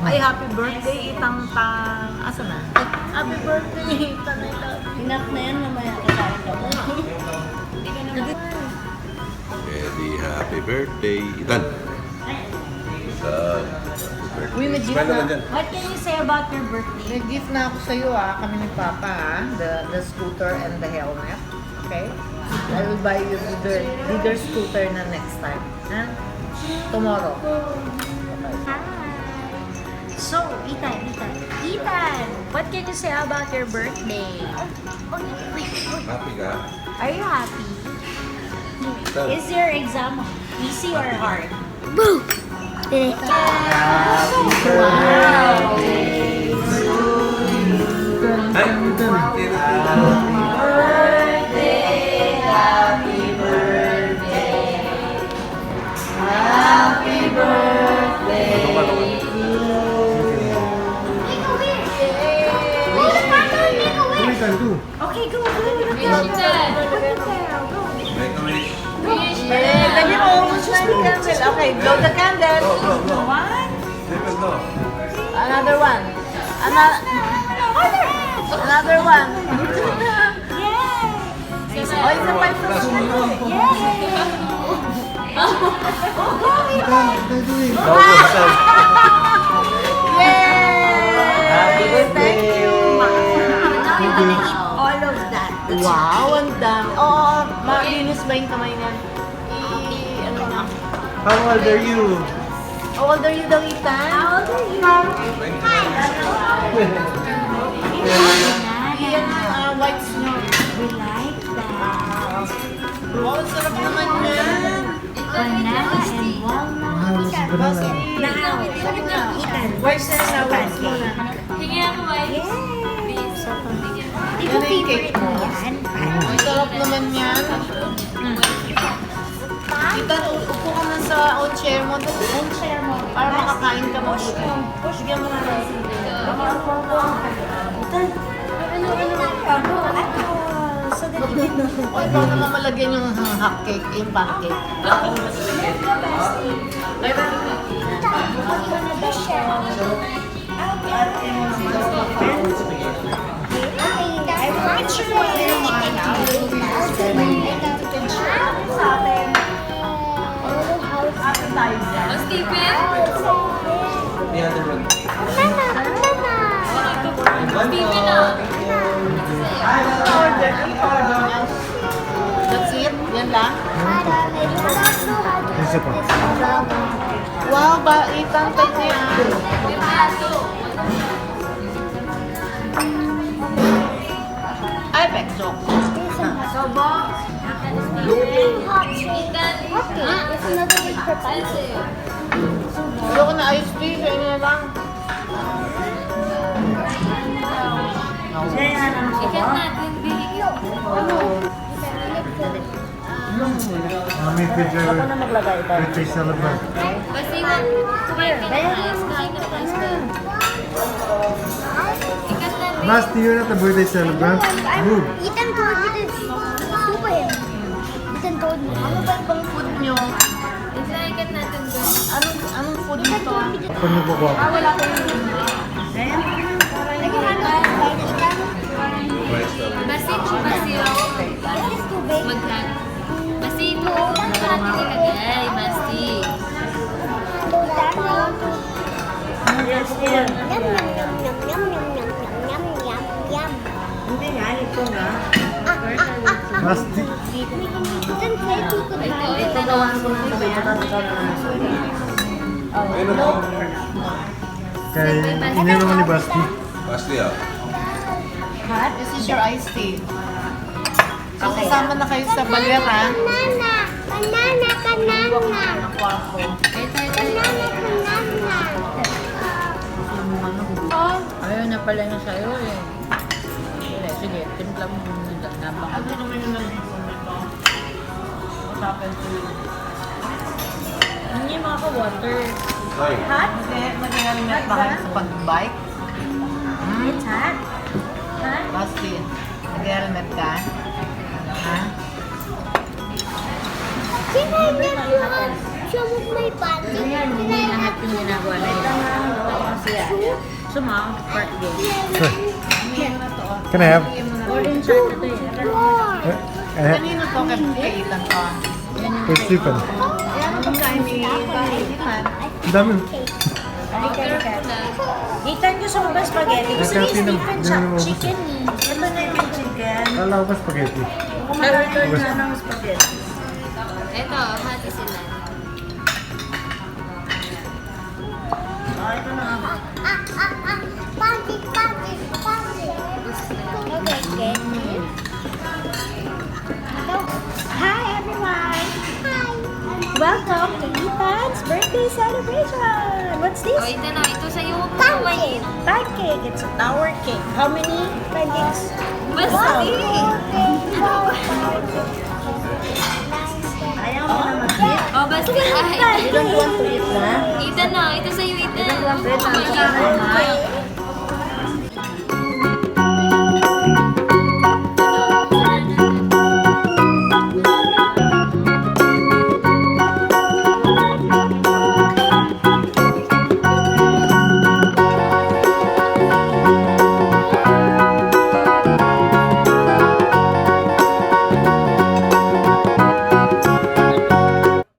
Ay, happy birthday, Itang-tang. Asa na? Happy birthday, Itang-tang. Inak na yan, mamaya kakain ka mo. Ready, happy birthday, Itan. Uy, may gift Smile naman na. dyan. What can you say about your birthday? May gift na ako sa'yo kami ni Papa the scooter and the helmet. Okay? I will buy you bigger scooter na next time. Ha? Tomorrow. So, Ethan, what can you say about your birthday? Happy ka? Are you happy? Itan. Is your exam easy or hard? Okay, go. Make a wish. Lagyan mo almost na yung candle. Okay, blow the candle. One. David, no. Another one. Another one. Oh, isa pa isa. Yay! Thank you. Now you're gonna eat all of that. Wow, ang dami. Oo, malinis ba yung kamay niyan? Ano na? How old are you? How old are you daw, Ethan? How old are you? Iyan yung white snow. We like that. Wow, ang sarap naman yan. Banana and walnut. Now, Ethan, Where's the white snow? Yes. Di Ano ba yung favorite cake mo mo? yan? Ang sarap naman yan. Ethan, upo ka na sa old chair mo doon. And share mo. Para makakain ka mabuti. Bigyan mo na lang si so that you can O ikaw naman malagyan yung cake, yung pancake. The other one. That's it? Yan lang? Isa pa. Wow, Ethan, tayo yan. Ay, pekso. Ayoko na iced tea, sa inyo na lang. May birthday celebrant. Basti, you're not a birthday celebrant. Move. Ethan told me this. Super him. Ethan told me. Ano ba ibang food nyo? Anong food nito? Pag nagkukuha ko. Wala ko yung Yum, yum, yum, yum, yum, yum, yum, yum, yum, yum. Hindi nga, ito nga. Basti. Ethan said he could have it. Ito gawan ko ng sabi. Kay ininom mo ni Basti. Basti, ah. Kat, this is your iced tea. So, kasama na kayo sa balera. Banana, banana, banana. Nakuha ko. Banana, banana. Ayaw na pala niya sa'yo eh. Sige, timpla mo muna na baka. Ano naman yung nandito nito? What happened to you? Hindi mga ka-water. Hoy. Hot? Nag-helmet ba kayo sa pag-bike? It's hot. Hot? Basti, nag-helmet ka? Ha? Sinanap yung siya mo may panty. Ganyan, hindi lahat yung ginagawa na yun. Suma, birthday. Can I have? Golden shot na to eh. I have Kanino to kaitan ko? for Stephen. Yan ang pagkain ni Iman. Ang dami. Ethan gusto mo ba spaghetti? Gusto ni Nagkati ng- Stephen hindi sa mo gusto. chicken eh. Ito na yung chicken. Kala ko ba spaghetti? Nag-return na ng spaghetti. Ito, hati sila. Ito na nga. Panty, panty, panty. Okay, okay. Hi everyone! Hi. Welcome to Ethan's birthday celebration! What's this? O, ito na. Ito sa'yo. Huwag mo kawain. Pancake. It's a tower cake. How many pancakes? Basta Ayaw mo na mag-eat. O, basta. Ay, You don't want to eat na? Ethan na. Ito sa'yo, Ethan. Bread Huwag mo na. kawain.